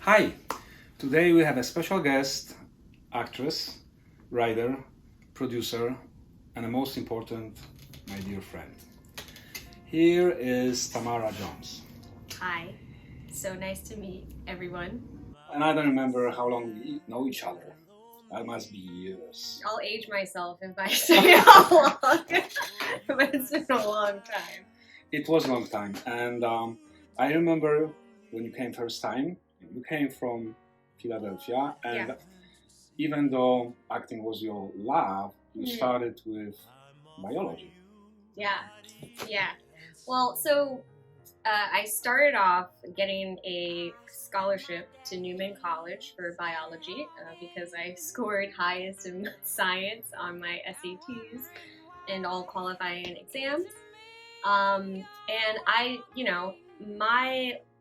Hi, today we have a special guest, actress, writer, producer, and the most important, my dear friend. Here is Tamara Jones. Hi, so nice to meet everyone. And I don't remember how long we know each other. That must be years. I'll age myself if I say how long, but it's been a long time. It was a long time. And I remember when you came first time, you came from Philadelphia. And Yeah. even though acting was your love, you Mhm. started with biology. Yeah. Well, so I started off getting a scholarship to Newman College for biology because I scored highest in science on my SATs and all qualifying exams. And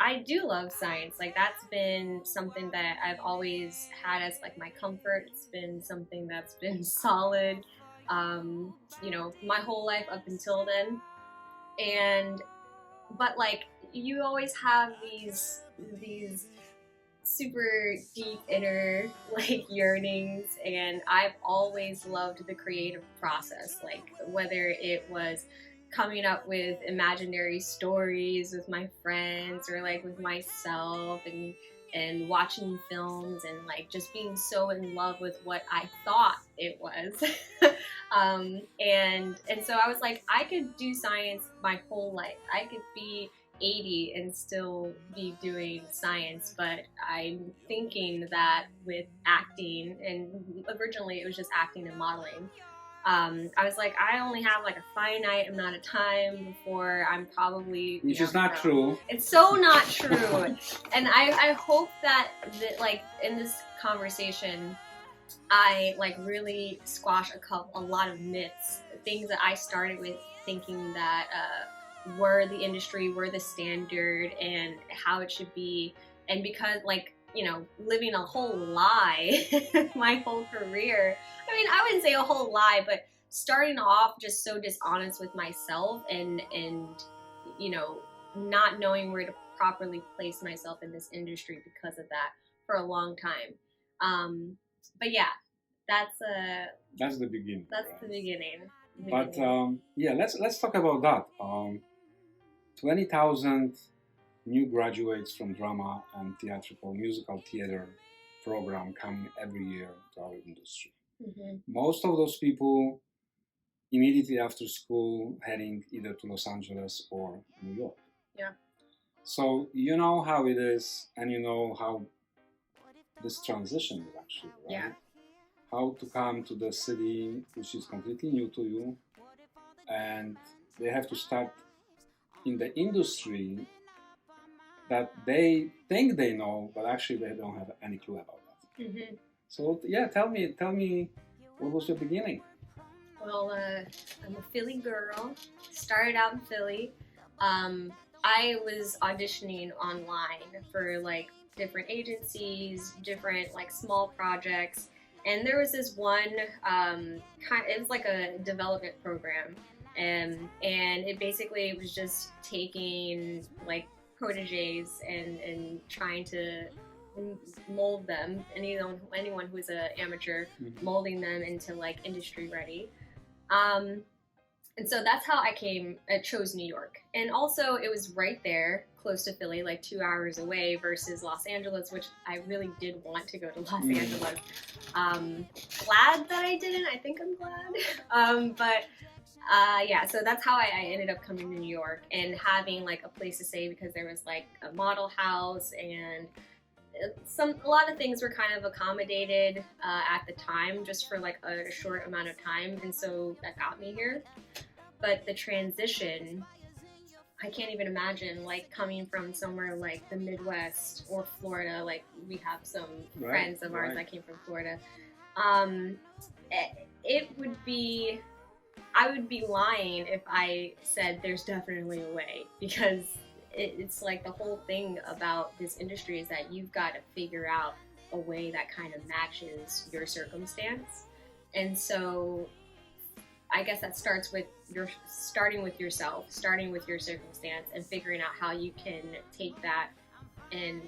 I do love science. Like that's been something that I've always had as like my comfort. It's been something that's been solid, my whole life up until then. And but like you always have these super deep inner like yearnings, and I've always loved the creative process, like whether it was coming up with imaginary stories with my friends or like with myself, and watching films and like just being so in love with what I thought it was. And so I was like, I could do science my whole life. I could be 80 and still be doing science, but I'm thinking that with acting, and originally it was just acting and modeling, I was like, I only have like a finite amount of time before I'm probably, Which is not true. It's so not true. And I hope that like in this conversation, I like really squash a lot of myths, things that I started with thinking that were the industry, were the standard, and how it should be. And because like living a whole lie my whole career. I mean, I wouldn't say a whole lie, but starting off just so dishonest with myself, and you know not knowing where to properly place myself in this industry because of that for a long time. But yeah, that's That's the beginning. that's Right? the beginning. But yeah, let's talk about that. 20,000 new graduates from drama and theatrical musical theater program coming every year to our industry. Mm-hmm. Most of those people immediately after school heading either to Los Angeles or New York. Yeah. So you know how it is, and you know how this transition is actually, right? Yeah. How to come to the city which is completely new to you, and they have to start in the industry that they think they know, but actually they don't have any clue about that. Mm-hmm. So yeah, tell me, what was your beginning? Well, I'm a Philly girl. Started out in Philly. I was auditioning online for like different agencies, different like small projects, and there was this one it was like a development program, and it basically was just taking like proteges and trying to mold them. Anyone who is an amateur, molding them into like industry ready. Um, and so that's how I chose New York. And also, it was right there, close to Philly, like 2 hours away, versus Los Angeles, which I really did want to go to Los Angeles. Glad that I didn't. I think I'm glad. Yeah, so that's how I ended up coming to New York and having like a place to stay, because there was like a model house, and a lot of things were kind of accommodated at the time, just for like a short amount of time, and so that got me here. But the transition, I can't even imagine like coming from somewhere like the Midwest or Florida. Like we have some friends of ours that came from Florida. Um, it would be, I would be lying if I said there's definitely a way, because it's like the whole thing about this industry is that you've got to figure out a way that kind of matches your circumstance. And so I guess that starts with starting with yourself, starting with your circumstance, and figuring out how you can take that and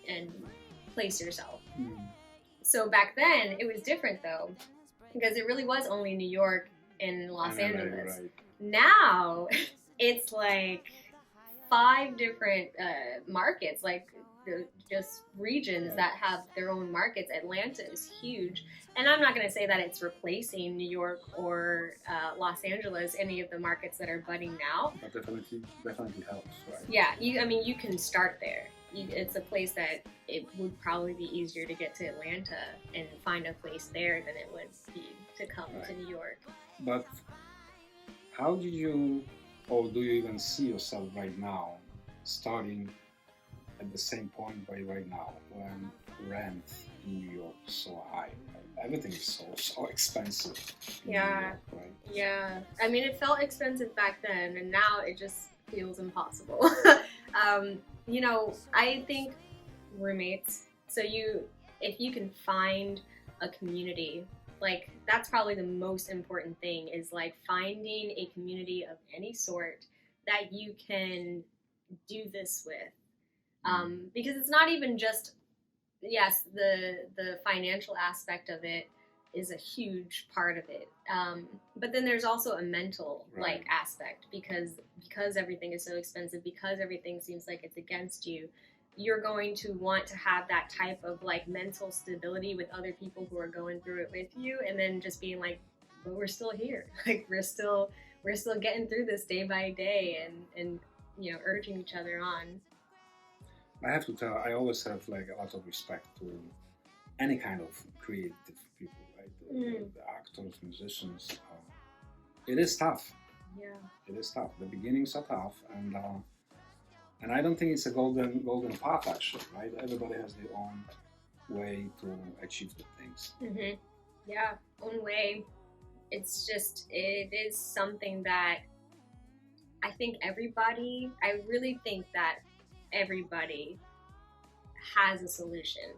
and place yourself. Mm. So back then it was different though, because it really was only New York and Los Angeles. Right. Now it's like 5 different markets, like just regions Right. that have their own markets. Atlanta is huge, and I'm not going to say that it's replacing New York or Los Angeles, any of the markets that are budding now. But definitely helps, right? Yeah, you can start there. It's a place that it would probably be easier to get to Atlanta and find a place there than it would be to come to New York. But how did you, or do you even see yourself right now starting at the same point by right now when rent in New York is so high? Everything is so expensive in New York, right? Yeah. I mean, it felt expensive back then, and now it just feels impossible. You know, I think roommates. So if you can find a community, like that's probably the most important thing, is like finding a community of any sort that you can do this with. Because it's not even just, yes, the financial aspect of it is a huge part of it. But then there's also a mental like aspect, because everything is so expensive, because everything seems like it's against you. You're going to want to have that type of like mental stability with other people who are going through it with you, and then just being like, but we're still here. Like we're still getting through this day by day, and you know, urging each other on. I have to tell, I always have like a lot of respect to any kind of creative people, right? The actors, musicians. It is tough. Yeah. It is tough. The beginnings are tough, and I don't think it's a golden path actually, right? Everybody has their own way to achieve the things. Mm-hmm. Yeah, own way. It's just, it is something that I really think that everybody has a solution.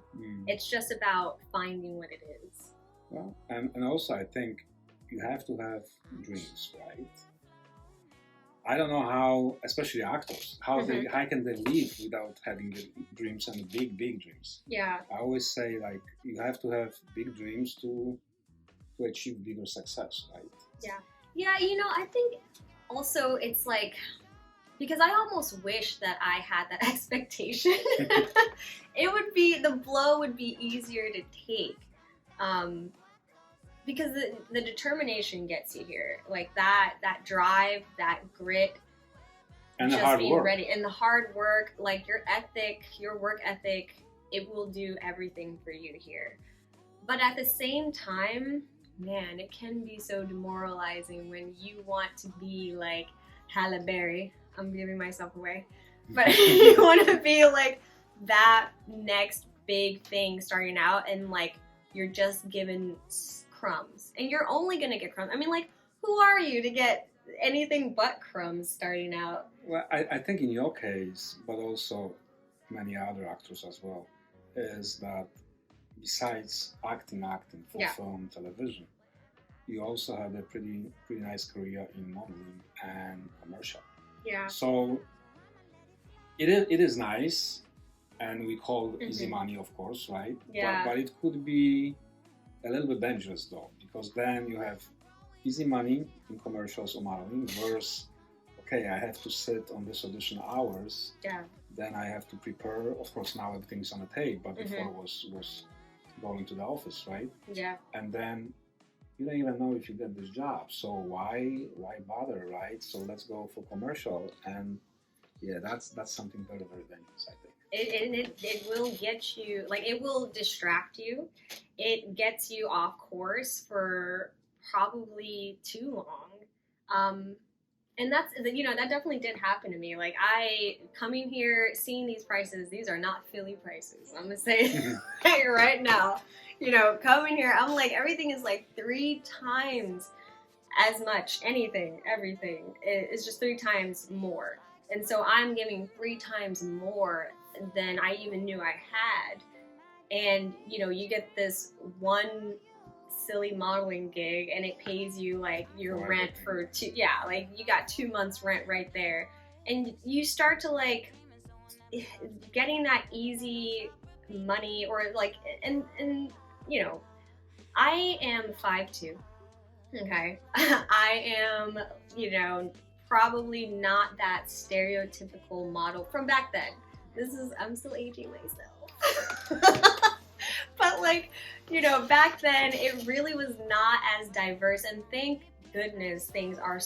It's just about finding what it is. Well, and also I think you have to have dreams, right? I don't know how, especially actors, how can they live without having dreams and big dreams? Yeah. I always say like you have to have big dreams to achieve bigger success, right? Yeah. Yeah, you know, I think also it's like, because I almost wish that I had that expectation. The blow would be easier to take. Because the determination gets you here. Like that drive, that grit. And the hard work. Ready. And the hard work, like your work ethic, it will do everything for you here. But at the same time, man, it can be so demoralizing when you want to be like Halle Berry. I'm giving myself away. But you want to be like that next big thing starting out, and like you're just given crumbs, and you're only gonna get crumbs. I mean, like, who are you to get anything but crumbs starting out? Well, I think in your case, but also many other actors as well, is that besides acting for film, television, you also had a pretty nice career in modeling and commercial. Yeah. So it is nice, and we call it easy money, of course, right? Yeah. But it could be a little bit dangerous though, because then you have easy money in commercials or modeling versus, okay, I have to sit on this audition hours. Yeah. Then I have to prepare. Of course, now everything's on a tape, but before was going to the office, right? Yeah. And then you don't even know if you get this job. So why bother, right? So let's go for commercial. And yeah, that's something very, very dangerous, I think. It will get you, like, it will distract you. It gets you off course for probably too long. And that's, you know, that definitely did happen to me. Like, coming here, seeing these prices, these are not Philly prices. I'm going to say it right now. You know, coming here, I'm like, everything is like 3 times as much. Everything is just 3 times more. And so I'm giving 3 times more than I even knew I had. And, you know, you get this one silly modeling gig and it pays you like your rent for 2, like you got 2 months rent right there. And you start to like getting that easy money, or like, and you know, I am 5'2". Okay. I am, you know, probably not that stereotypical model from back then. I'm still aging myself. But like, you know, back then it really was not as diverse, and thank goodness things are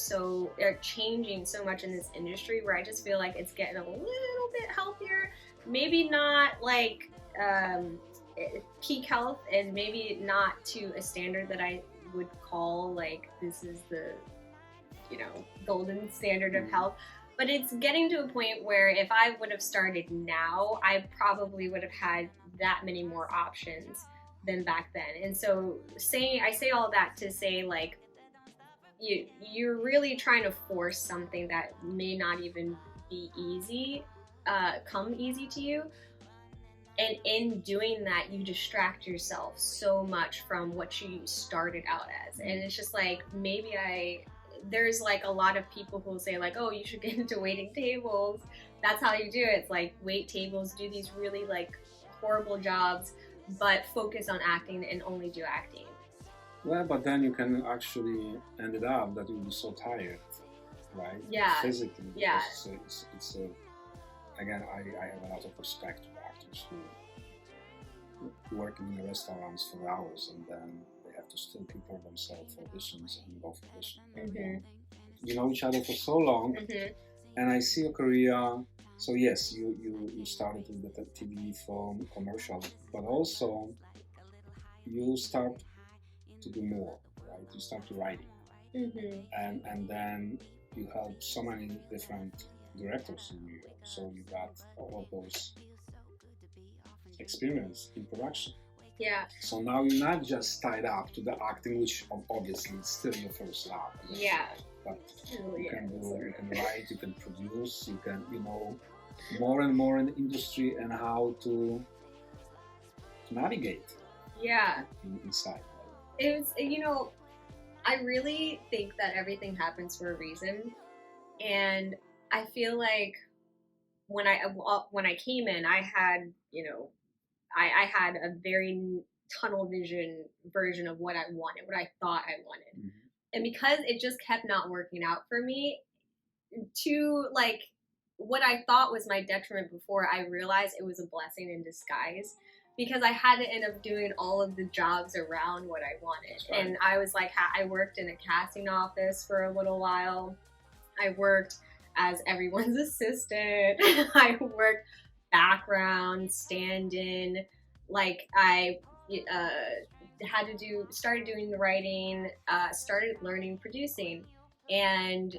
changing so much in this industry, where I just feel like it's getting a little bit healthier. Maybe not like peak health, and maybe not to a standard that I would call like this is the, you know, golden standard of health. But it's getting to a point where if I would have started now, I probably would have had that many more options than back then. And so I say all that to say, like, you're really trying to force something that may not even be easy, come easy to you. And in doing that, you distract yourself so much from what you started out as. And it's just like, there's like a lot of people who will say like, oh, you should get into waiting tables. That's how you do it. It's like wait tables, do these really like horrible jobs, but focus on acting and only do acting. Well, but then you can actually end it up that you'll be so tired, right? Yeah. Physically. Yeah. It's again, I have a lot of respect for actors who work in restaurants for hours, and then they have to still prepare themselves for auditions and go for auditions. We know each other for so long, and I see your career. So yes, you started with the TV, film, commercial, but also you start to do more, right? You start writing, and then you help so many different directors in New York. So you got all of those experience in production. Yeah. So now you're not just tied up to the acting, which obviously is still your first love. Yeah. But you can write, you can produce, you can, you know, more and more in the industry and how to navigate. Yeah. Inside. It's, you know, I really think that everything happens for a reason, and I feel like when I came in, I had, you know, I had a very tunnel vision version of what I wanted, what I thought I wanted. And because it just kept not working out for me, to like what I thought was my detriment before, I realized it was a blessing in disguise, because I had to end up doing all of the jobs around what I wanted. Right. And I was like, I worked in a casting office for a little while. I worked as everyone's assistant. I worked background, stand-in. Like I started doing the writing, started learning producing, and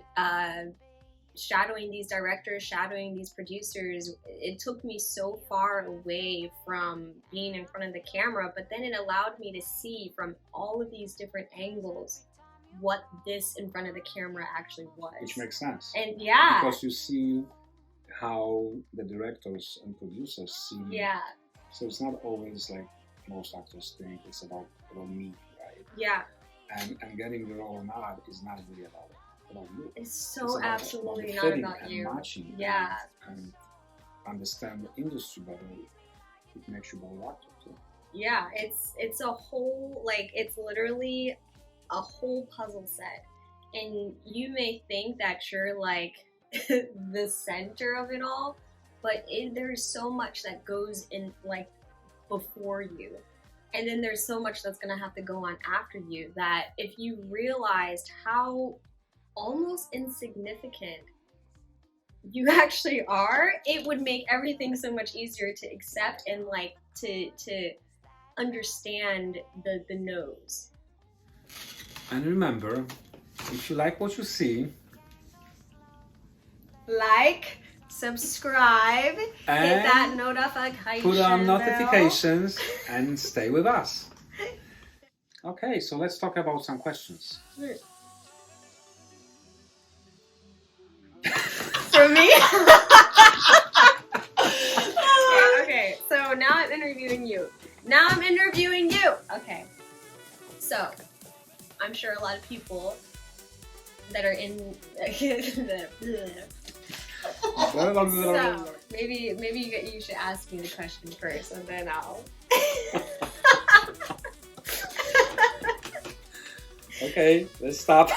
shadowing these directors, shadowing these producers. It took me so far away from being in front of the camera, but then it allowed me to see from all of these different angles what this in front of the camera actually was. Which makes sense. And yeah. Because you see how the directors and producers see. Yeah. So it's not always like most actors think it's about me, right? Yeah. And getting the role or not is not really about you. It's so absolutely not about you. Matching, yeah. And understand the industry better. It makes you better actor too. Yeah, it's a whole, like, it's literally a whole puzzle set. And you may think that you're like the center of it all, but there's so much that goes in like before you. And then there's so much that's gonna have to go on after you, that if you realized how almost insignificant you actually are, it would make everything so much easier to accept and like to understand the no's. And remember, if you like what you see, like, subscribe, hit that notification put on bell. notifications and stay with us. Okay, so let's talk about some questions. For me? Okay, so now I'm interviewing you. Okay, so I'm sure a lot of people that are in Maybe you should ask me the question first, and then I'll. Okay, let's stop.